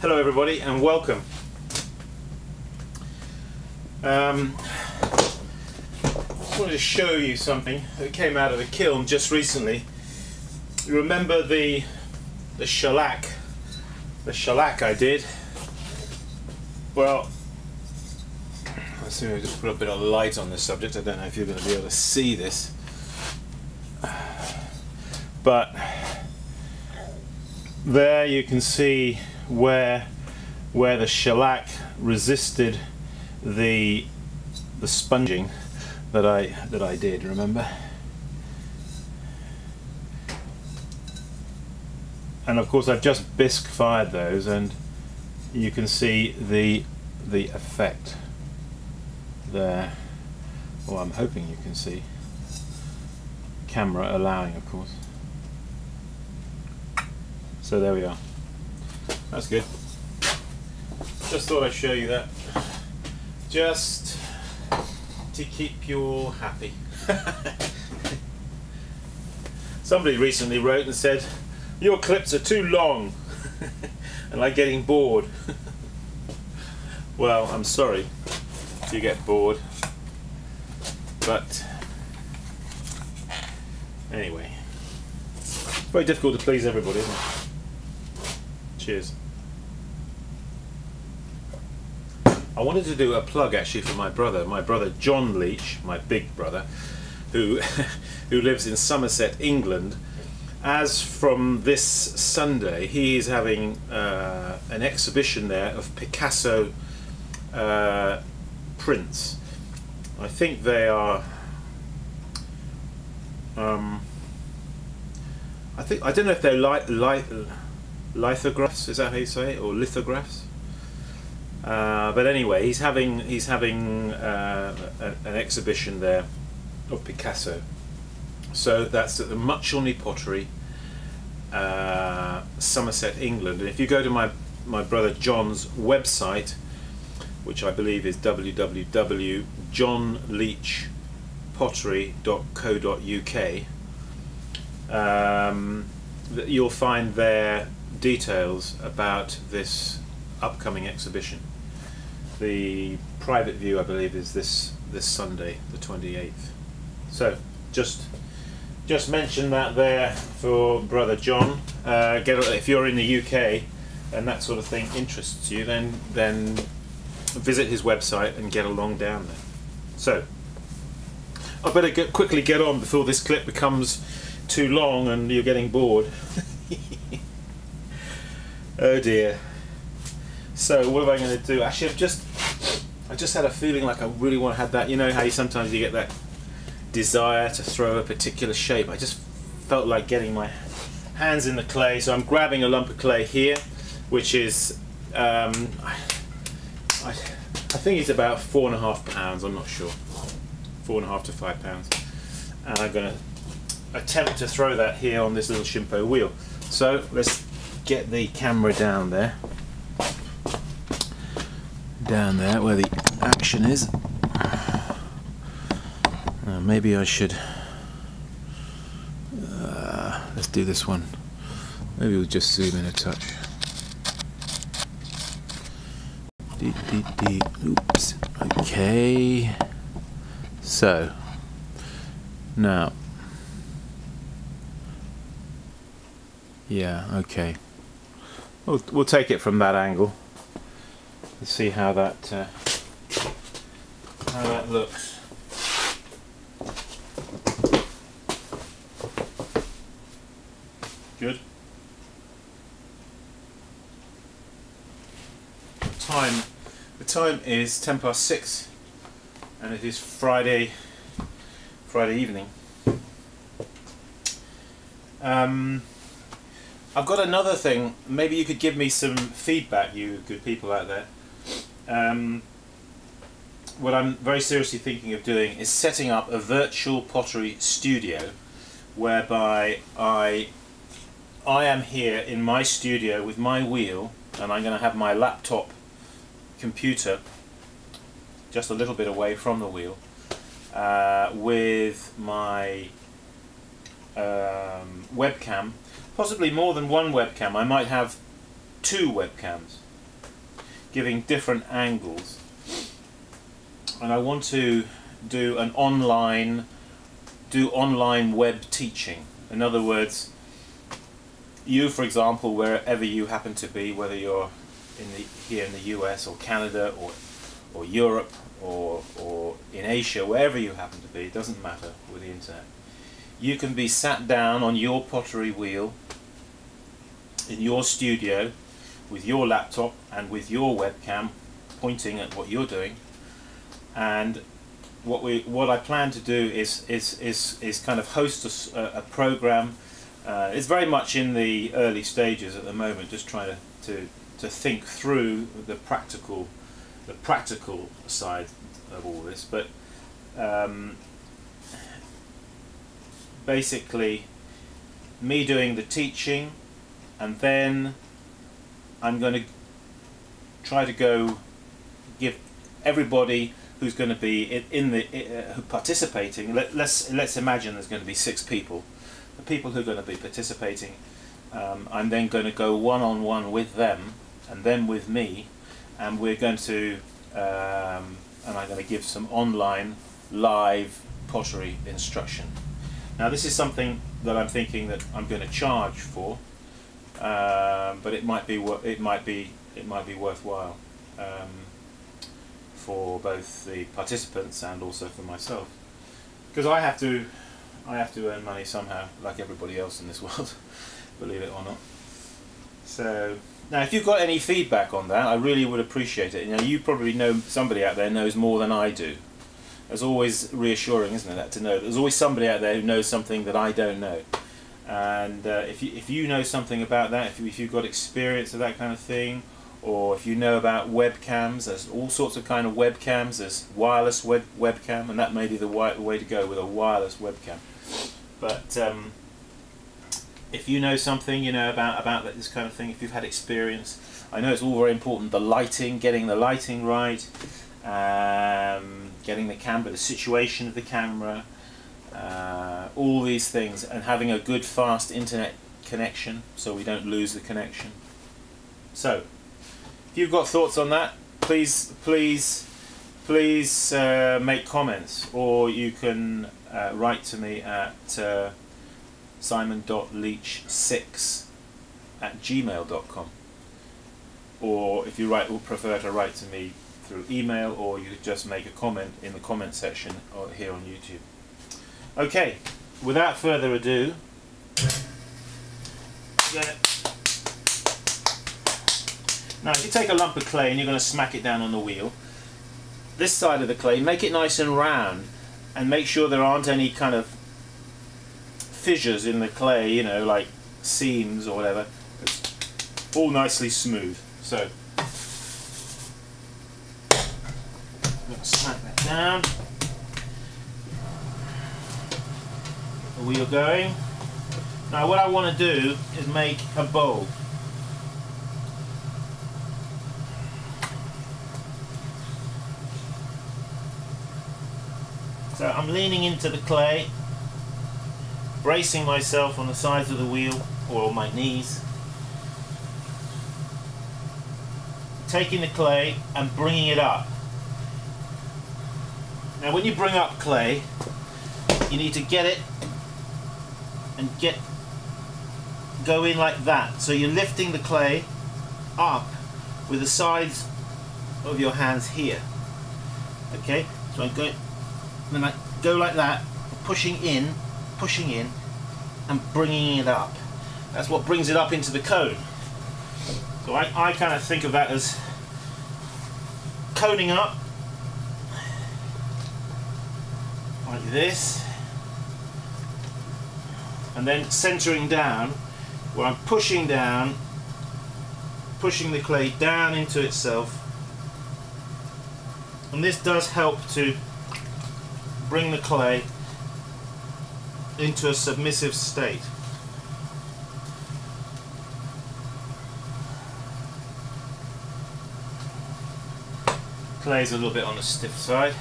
Hello everybody and welcome. I just wanted to show you something that came out of the kiln just recently. You remember the shellac I did? Well, let's see if I just put a bit of light on this subject. I don't know if you're going to be able to see this, but there you can see where the shellac resisted the sponging that I did, remember? And of course I've just bisque fired those, and you can see the effect there. Well, I'm hoping you can see, camera allowing, of course. So there we are. That's good. Just thought I'd show you that, just to keep you all happy. Somebody recently wrote and said, your clips are too long and I'm getting bored. Well, I'm sorry if you get bored, but anyway, very difficult to please everybody, isn't it? Cheers. I wanted to do a plug actually for my brother John Leach, my big brother, who lives in Somerset, England. As from this Sunday, he is having an exhibition there of Picasso prints. I think they are. I don't know if they're lithographs. Is that how you say it, or lithographs? But anyway, he's having an exhibition there of Picasso. So that's at the Muchelney Pottery, Somerset, England. And if you go to my brother John's website, which I believe is www.johnleachpottery.co.uk, you'll find there details about this upcoming exhibition. The private view, I believe, is this Sunday, the 28th. So just mention that there for brother John. If you're in the UK and that sort of thing interests you, then visit his website and get along down there. So I better quickly get on before this clip becomes too long and you're getting bored. Oh dear. So what am I going to do? Actually, I just had a feeling like I really want to have that. You know how sometimes you get that desire to throw a particular shape. I just felt like getting my hands in the clay, so I'm grabbing a lump of clay here, which is I think it's about 4.5 pounds. I'm not sure, 4.5 to 5 pounds, and I'm going to attempt to throw that here on this little Shimpo wheel. So let's get the camera down there where the action is. Maybe I should let's do this one. Maybe we'll just zoom in a touch. Oops. Okay. So now, yeah, okay. We'll take it from that angle. Let's see how that looks. Good. The time is 6:10, and it is Friday evening. I've got another thing. Maybe you could give me some feedback, you good people out there. What I'm very seriously thinking of doing is setting up a virtual pottery studio, whereby I am here in my studio with my wheel, and I'm going to have my laptop computer just a little bit away from the wheel, with my webcam, possibly more than one webcam. I might have two webcams, giving different angles, and I want to do online web teaching. In other words, you, for example, wherever you happen to be, whether you're here in the US or Canada or Europe or in Asia, wherever you happen to be, it doesn't matter with the internet. You can be sat down on your pottery wheel in your studio with your laptop and with your webcam pointing at what you're doing, and what I plan to do is kind of host a program. It's very much in the early stages at the moment, just trying to think through the practical side of all this, but basically me doing the teaching, and then I'm going to try to go give everybody who's going to be participating. Let's imagine there's going to be 6 people. The people who are going to be participating, I'm then going to go one-on-one with them, and then with me, and we're going to and I'm going to give some online live pottery instruction. Now this is something that I'm thinking that I'm going to charge for, but it might be worthwhile for both the participants and also for myself, because I have to earn money somehow, like everybody else in this world, believe it or not. So now, if you've got any feedback on that, I really would appreciate it. You know, you probably know somebody out there knows more than I do. It's always reassuring, isn't it, that to know there's always somebody out there who knows something that I don't know. And if you know something about that, if you've got experience of that kind of thing, or if you know about webcams, there's all sorts of kind of webcams. There's wireless webcam, and that may be the way to go, with a wireless webcam. But if you know something, you know about this kind of thing, if you've had experience, I know it's all very important. The lighting, getting the lighting right, getting the camera, the situation of the camera, all these things, and having a good fast internet connection so we don't lose the connection. So, if you've got thoughts on that, please make comments, or you can write to me at simon.leach6@gmail.com, or if you prefer to write to me through email, or you could just make a comment in the comment section or here on YouTube. Okay, without further ado, now if you take a lump of clay and you're going to smack it down on the wheel, this side of the clay, make it nice and round, and make sure there aren't any kind of fissures in the clay, you know, like seams or whatever. It's all nicely smooth. So I'm going to smack that down. The wheel going. Now what I want to do is make a bowl. So I'm leaning into the clay, bracing myself on the sides of the wheel or on my knees, taking the clay and bringing it up. Now when you bring up clay, you need to get it and go in like that. So you're lifting the clay up with the sides of your hands here. Okay, so I'm going, then I go like that, pushing in, and bringing it up. That's what brings it up into the cone. So I kind of think of that as coning up like this, and then centering down, where I'm pushing down, pushing the clay down into itself, and this does help to bring the clay into a submissive state. Clay's a little bit on the stiff side.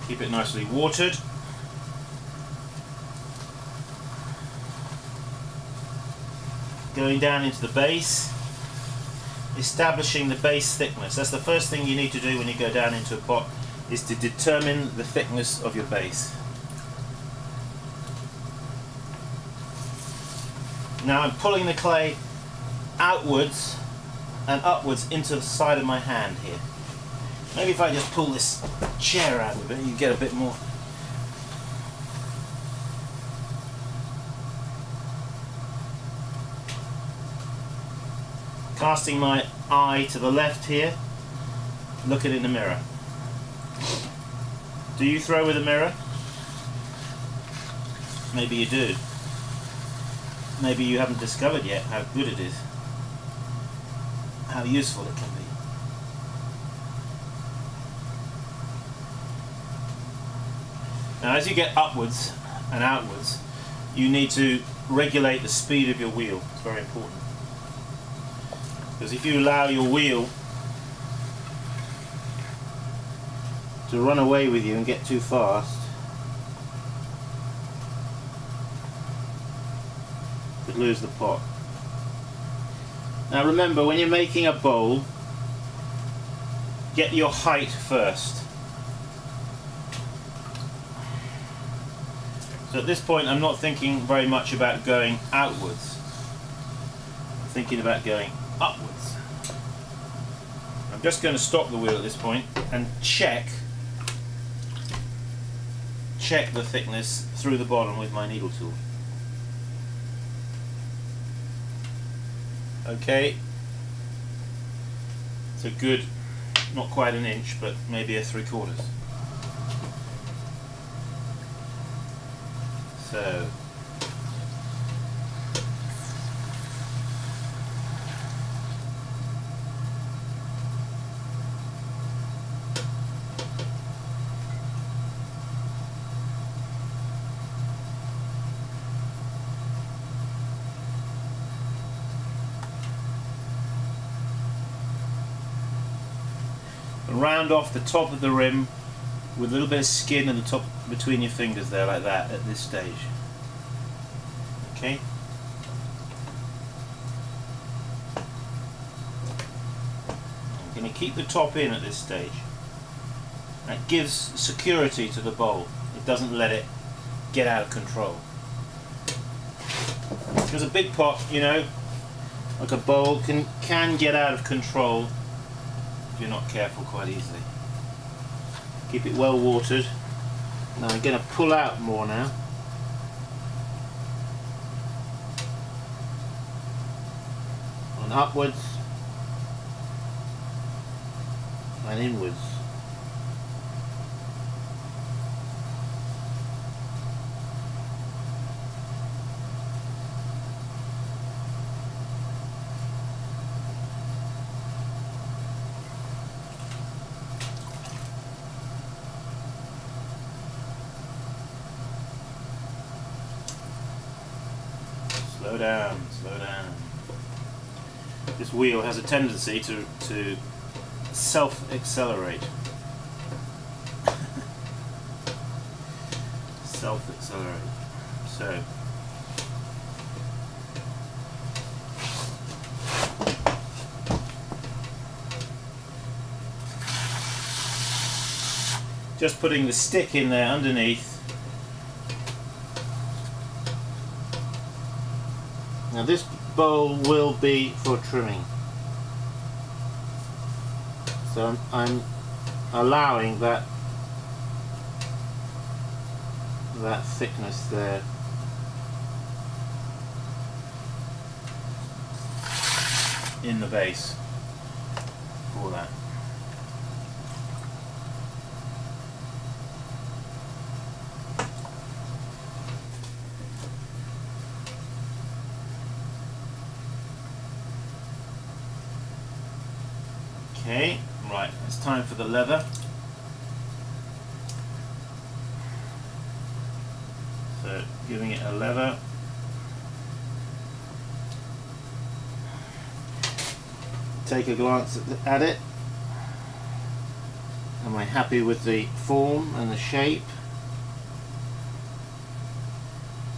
Keep it nicely watered. Going down into the base. establishing the base thickness. That's the first thing you need to do when you go down into a pot, is to determine the thickness of your base. Now I'm pulling the clay outwards and upwards into the side of my hand here. Maybe if I just pull this chair out a bit, you get a bit more. Casting my eye to the left here, looking in the mirror. Do you throw with a mirror? Maybe you do. Maybe you haven't discovered yet how good it is, how useful it can be. Now as you get upwards and outwards, you need to regulate the speed of your wheel. It's very important. Because if you allow your wheel to run away with you and get too fast, you could lose the pot. Now remember, when you're making a bowl, get your height first. So at this point I'm not thinking very much about going outwards. I'm thinking about going upwards. I'm just going to stop the wheel at this point and check the thickness through the bottom with my needle tool. Okay, it's a good, not quite an inch, but maybe a 3/4. So round off the top of the rim with a little bit of skin at the top between your fingers there, like that, at this stage. Okay. I'm going to keep the top in at this stage. That gives security to the bowl. It doesn't let it get out of control. Because a big pot, you know, like a bowl, can get out of control if you're not careful quite easily. Keep it well watered. Now I'm going to pull out more now. And upwards and inwards. Slow down, slow down. This wheel has a tendency to self-accelerate. Self-accelerate. So just putting the stick in there underneath. Now this bowl will be for trimming, so I'm allowing that thickness there. In the base for that. Okay, right, it's time for the leather. So, giving it a leather. Take a glance at it. Am I happy with the form and the shape?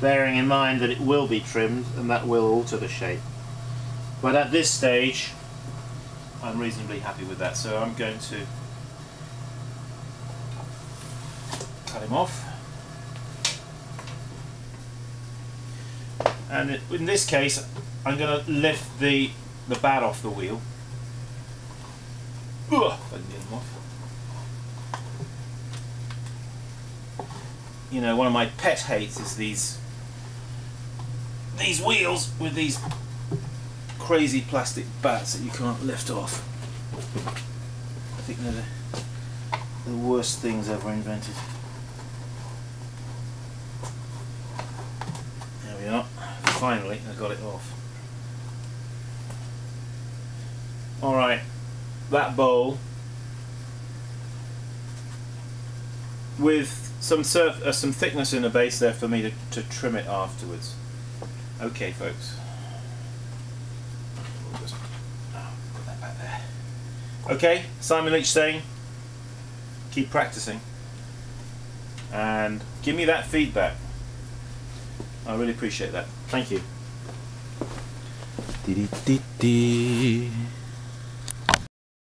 Bearing in mind that it will be trimmed and that will alter the shape. But at this stage, I'm reasonably happy with that, so I'm going to cut him off. And in this case, I'm going to lift the bat off the wheel. Ugh, if I can get him off. You know, one of my pet hates is these wheels with these crazy plastic bats that you can't lift off. I think they're the worst things ever invented. There we are. Finally, I got it off. Alright, that bowl with some thickness in the base there for me to trim it afterwards. Okay, folks. We'll just put that back there. Okay, Simon Leach saying, keep practicing and give me that feedback. I really appreciate that. Thank you.